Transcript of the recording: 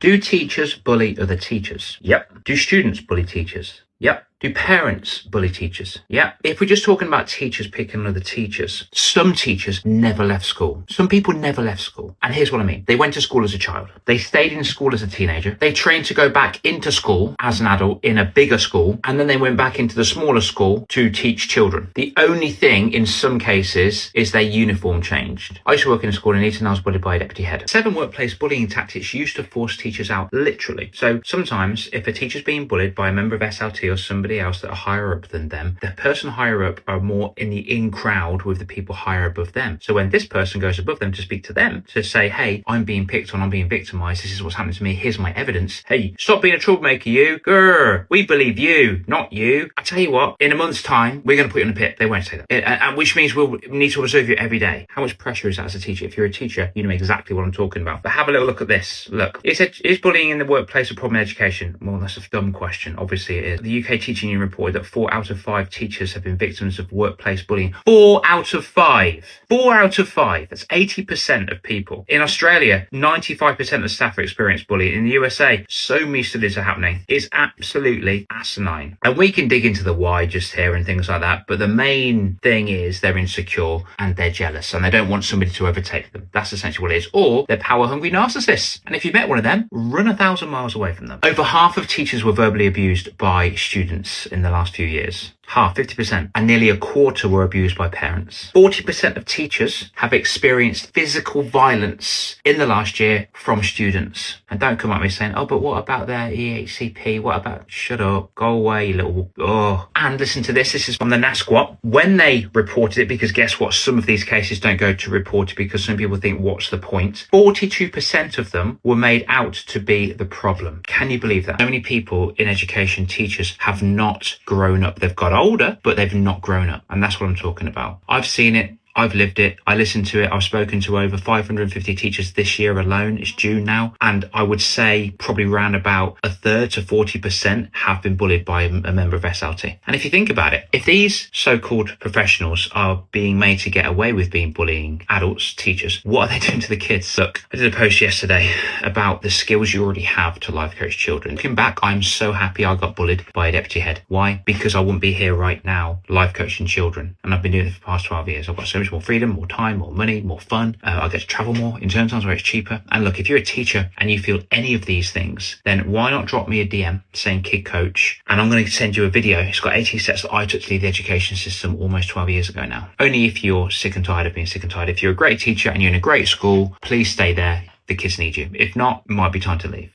Do teachers bully other teachers? Yep. Do students bully teachers? Yep. Do parents bully teachers? Yeah. If we're just talking about teachers picking other teachers, some teachers never left school. Some people never left school. And here's what I mean. They went to school as a child. They stayed in school as a teenager. They trained to go back into school as an adult in a bigger school. And then they went back into the smaller school to teach children. The only thing in some cases is their uniform changed. I used to work in a school in Eton and I was bullied by a deputy head. 7 workplace bullying tactics used to force teachers out, literally. So sometimes if a teacher's being bullied by a member of SLT or somebody else that are higher up than them, the person higher up are more in the in crowd with the people higher above them. So when this person goes above them to speak to them, to say, hey, I'm being picked on, I'm being victimized, this is what's happening to me, here's my evidence. Hey, stop being a troublemaker, you. Grr, we believe you, not you. I tell you what, in a month's time, we're going to put you in the pit. They won't say that. And which means we'll need to observe you every day. How much pressure is that as a teacher? If you're a teacher, you know exactly what I'm talking about. But have a little look at this. Look, is bullying in the workplace a problem in education? Well, that's a dumb question. Obviously it is. The UK Teaching Union reported that 4 out of 5 teachers have been victims of workplace bullying. 4 out of 5. 4 out of 5. That's 80% of people. In Australia, 95% of staff experience bullying. In the USA, so many studies are happening. It's absolutely asinine. And we can dig into the why just here and things like that. But the main thing is they're insecure and they're jealous and they don't want somebody to overtake them. That's essentially what it is. Or they're power-hungry narcissists. And if you've met one of them, run 1,000 miles away from them. Over half of teachers were verbally abused by students in the last few years. Half, 50%, and nearly a quarter were abused by parents. 40% of teachers have experienced physical violence in the last year from students. And don't come at me saying, oh, but what about their EHCP? What about, shut up, go away, little, oh. And listen to this, this is from the NASQUAT. When they reported it, because guess what, some of these cases don't go to report it because some people think, what's the point? 42% of them were made out to be the problem. Can you believe that? So many people in education, teachers, have not grown up. They've got older, but they've not grown up. And that's what I'm talking about. I've seen it. I've lived it. I listened to it. I've spoken to over 550 teachers this year alone. It's June now. And I would say probably around about a third to 40% have been bullied by a member of SLT. And if you think about it, if these so-called professionals are being made to get away with being bullying adults, teachers, what are they doing to the kids? Look, I did a post yesterday about the skills you already have to life coach children. Looking back, I'm so happy I got bullied by a deputy head. Why? Because I wouldn't be here right now life coaching children. And I've been doing it for the past 12 years. I've got so much more freedom, more time, more money, more fun. I get to travel more in term times where it's cheaper. And look, if you're a teacher and you feel any of these things, then why not drop me a DM saying kid coach? And I'm going to send you a video. It's got 18 steps that I took to leave the education system almost 12 years ago now. Only if you're sick and tired of being sick and tired. If you're a great teacher and you're in a great school, please stay there. The kids need you. If not, it might be time to leave.